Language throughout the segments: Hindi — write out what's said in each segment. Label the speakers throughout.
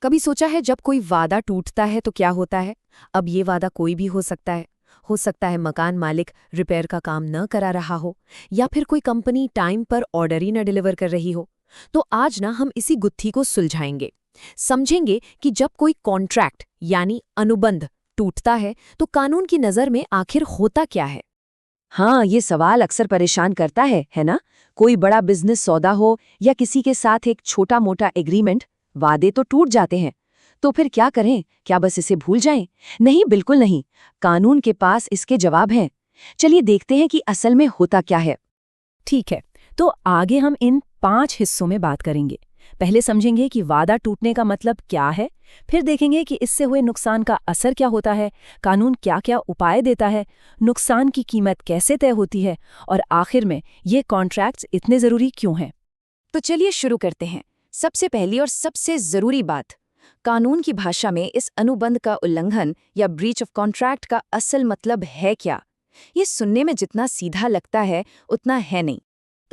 Speaker 1: कभी सोचा है जब कोई वादा टूटता है तो क्या होता है? अब ये वादा कोई भी हो सकता है। हो सकता है मकान मालिक रिपेयर का काम न करा रहा हो, या फिर कोई कंपनी टाइम पर ऑर्डर ही न डिलीवर कर रही हो। तो आज ना हम इसी गुत्थी को सुलझाएंगे। समझेंगे कि जब कोई कॉन्ट्रैक्ट यानी अनुबंध टूटता है तो कानून की नज़र में आखिर होता क्या है।
Speaker 2: हाँ, ये सवाल अक्सर परेशान करता है ना? कोई बड़ा बिजनेस सौदा हो या किसी के साथ एक छोटा मोटा एग्रीमेंट, वादे तो टूट जाते हैं। तो फिर क्या करें? क्या बस इसे भूल जाएं? नहीं, बिल्कुल नहीं। कानून के पास इसके जवाब हैं। चलिए देखते हैं कि असल में होता क्या है।
Speaker 3: ठीक है, तो आगे हम इन 5 हिस्सों में बात करेंगे। पहले समझेंगे कि वादा टूटने का मतलब क्या है, फिर देखेंगे कि इससे हुए नुकसान का असर क्या होता है, कानून क्या क्या उपाय देता है, नुकसान की कीमत कैसे तय होती है, और आखिर में ये कॉन्ट्रैक्ट्स इतने ज़रूरी क्यों हैं।
Speaker 2: तो चलिए शुरू करते हैं। सबसे पहली और सबसे जरूरी बात, कानून की भाषा में इस अनुबंध का उल्लंघन या ब्रीच ऑफ कॉन्ट्रैक्ट का असल मतलब है क्या? ये सुनने में जितना सीधा लगता है उतना है नहीं।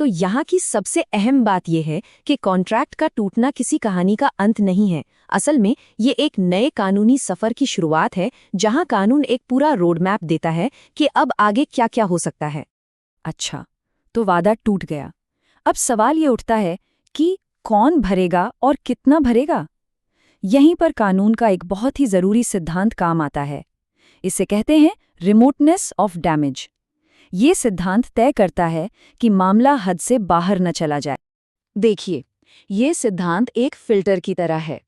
Speaker 2: तो यहाँ की सबसे अहम बात यह है कि कॉन्ट्रैक्ट का टूटना किसी कहानी का अंत नहीं है। असल में ये एक नए कानूनी सफर की शुरुआत है, जहाँ कानून एक पूरा रोड मैप देता है कि अब आगे क्या क्या हो सकता है।
Speaker 3: अच्छा, तो वादा टूट गया। अब सवाल ये उठता है कि कौन भरेगा और कितना भरेगा। यहीं पर कानून का एक बहुत ही जरूरी सिद्धांत काम आता है। इसे कहते हैं रिमोटनेस ऑफ डैमेज। ये सिद्धांत तय करता है कि मामला हद से बाहर न चला जाए।
Speaker 2: देखिए, ये सिद्धांत एक फिल्टर की तरह है।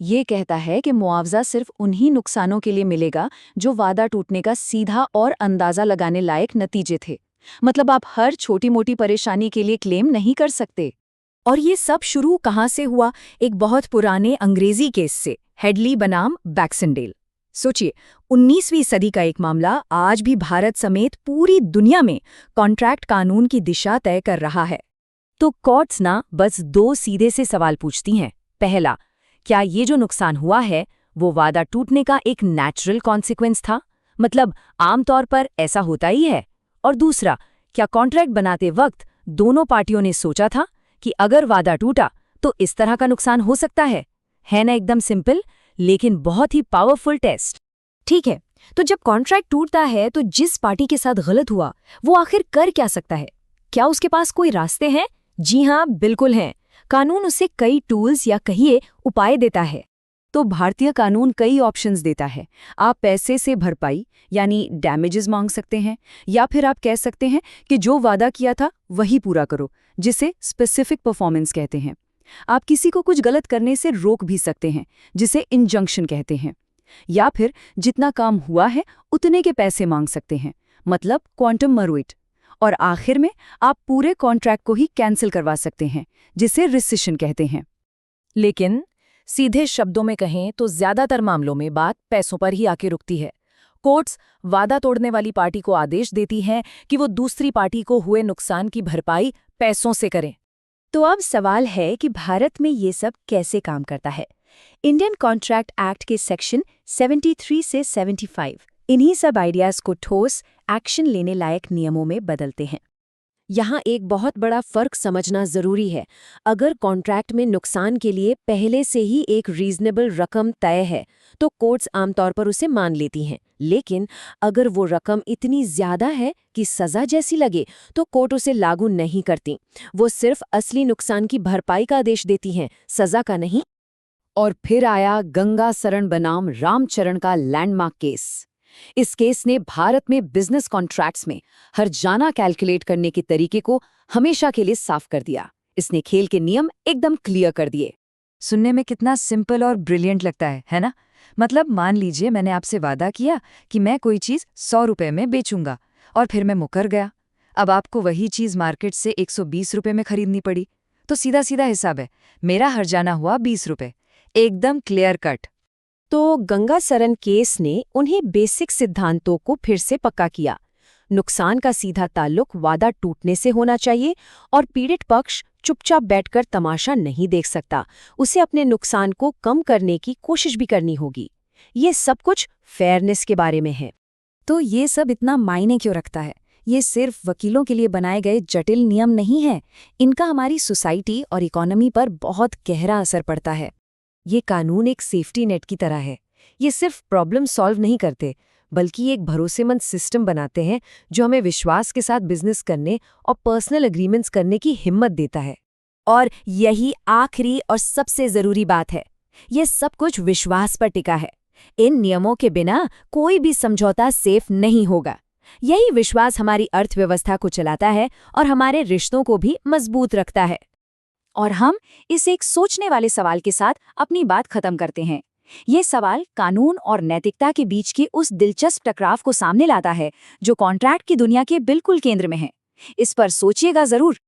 Speaker 2: ये कहता है कि मुआवजा सिर्फ उन्हीं नुकसानों के लिए मिलेगा जो वादा टूटने का सीधा और अंदाजा लगाने लायक नतीजे थे। मतलब आप हर छोटी मोटी परेशानी के लिए क्लेम नहीं कर सकते।
Speaker 3: और ये सब शुरू कहाँ से हुआ? एक बहुत पुराने अंग्रेजी केस से, हेडली बनाम बैक्सनडेल। सोचिए, 19वीं सदी का एक मामला आज भी भारत समेत पूरी दुनिया में कॉन्ट्रैक्ट कानून की दिशा तय कर रहा है। तो कोर्ट्स ना बस 2 सीधे से सवाल पूछती हैं। पहला, क्या ये जो नुकसान हुआ है वो वादा टूटने का एक नेचुरल कॉन्सिक्वेंस था? मतलब आमतौर पर ऐसा होता ही है। और दूसरा, क्या कॉन्ट्रैक्ट बनाते वक्त दोनों पार्टियों ने सोचा था कि अगर वादा टूटा तो इस तरह का नुकसान हो सकता है? है ना एकदम सिंपल, लेकिन बहुत ही पावरफुल टेस्ट।
Speaker 1: ठीक है, तो जब कॉन्ट्रैक्ट टूटता है तो जिस पार्टी के साथ गलत हुआ वो आखिर कर क्या सकता है? क्या उसके पास कोई रास्ते हैं? जी हाँ, बिल्कुल हैं। कानून उसे कई टूल्स या कहिए उपाय देता है।
Speaker 2: तो भारतीय कानून कई ऑप्शंस देता है। आप पैसे से भरपाई यानी डैमेजेस मांग सकते हैं, या फिर आप कह सकते हैं कि जो वादा किया था वही पूरा करो, जिसे स्पेसिफिक परफॉर्मेंस कहते हैं। आप किसी को कुछ गलत करने से रोक भी सकते हैं, जिसे इंजंक्शन कहते हैं। या फिर जितना काम हुआ है उतने के पैसे मांग सकते हैं, मतलब क्वांटम मरोइट। और आखिर में आप पूरे कॉन्ट्रैक्ट को ही कैंसिल करवा सकते हैं, जिसे रिसिशन कहते हैं।
Speaker 3: लेकिन सीधे शब्दों में कहें तो ज्यादातर मामलों में बात पैसों पर ही आके रुकती है। कोर्ट्स वादा तोड़ने वाली पार्टी को आदेश देती हैं कि वो दूसरी पार्टी को हुए नुकसान की भरपाई पैसों से करें।
Speaker 1: तो अब सवाल है कि भारत में ये सब कैसे काम करता है। इंडियन कॉन्ट्रैक्ट एक्ट के सेक्शन 73 से 75 इन्हीं सब आइडियाज को ठोस एक्शन लेने लायक नियमों में बदलते हैं। यहाँ एक बहुत बड़ा फर्क समझना जरूरी है। अगर कॉन्ट्रैक्ट में नुकसान के लिए पहले से ही एक रीजनेबल रकम तय है तो कोर्ट्स आमतौर पर उसे मान लेती हैं। लेकिन अगर वो रकम इतनी ज्यादा है कि सजा जैसी लगे तो कोर्ट उसे लागू नहीं करती। वो सिर्फ असली नुकसान की भरपाई का आदेश देती हैं, सजा का नहीं।
Speaker 2: और फिर आया गंगा शरण बनाम रामचरण का लैंडमार्क केस। इस केस ने भारत में बिजनेस कॉन्ट्रैक्ट्स में हर्जाना कैलकुलेट करने के तरीके को हमेशा के लिए साफ कर दिया। इसने खेल के नियम एकदम क्लियर कर दिए।
Speaker 4: सुनने में कितना सिंपल और ब्रिलियंट लगता है ना? मतलब मान लीजिए मैंने आपसे वादा किया कि मैं कोई चीज़ 100 रुपए में बेचूंगा, और फिर मैं मुकर गया। अब आपको वही चीज़ मार्केट से 120 रुपए में खरीदनी पड़ी, तो सीधा सीधा हिसाब है, मेरा हर्जाना हुआ 20 रुपए। एकदम क्लियर कट।
Speaker 1: तो गंगा शरण केस ने उन्हें बेसिक सिद्धांतों को फिर से पक्का किया। नुकसान का सीधा ताल्लुक वादा टूटने से होना चाहिए और पीड़ित पक्ष चुपचाप बैठकर तमाशा नहीं देख सकता। उसे अपने नुकसान को कम करने की कोशिश भी करनी होगी। ये सब कुछ फेयरनेस के बारे में है।
Speaker 3: तो ये सब इतना मायने क्यों रखता है? ये सिर्फ वकीलों के लिए बनाए गए जटिल नियम नहीं हैं। इनका हमारी सोसाइटी और इकोनॉमी पर बहुत गहरा असर पड़ता है।
Speaker 1: ये कानून एक सेफ्टी नेट की तरह है। ये सिर्फ प्रॉब्लम सॉल्व नहीं करते, बल्कि एक भरोसेमंद सिस्टम बनाते हैं जो हमें विश्वास के साथ बिजनेस करने और पर्सनल एग्रीमेंट्स करने की हिम्मत देता है।
Speaker 3: और यही आखिरी और सबसे जरूरी बात है, ये सब कुछ विश्वास पर टिका है। इन नियमों के बिना कोई भी समझौता सेफ नहीं होगा। यही विश्वास हमारी अर्थव्यवस्था को चलाता है और हमारे रिश्तों को भी मजबूत रखता है। और हम इस एक सोचने वाले सवाल के साथ अपनी बात खत्म करते हैं। ये सवाल कानून और नैतिकता के बीच के उस दिलचस्प टकराव को सामने लाता है जो कॉन्ट्रैक्ट की दुनिया के बिल्कुल केंद्र में है। इस पर सोचिएगा जरूर।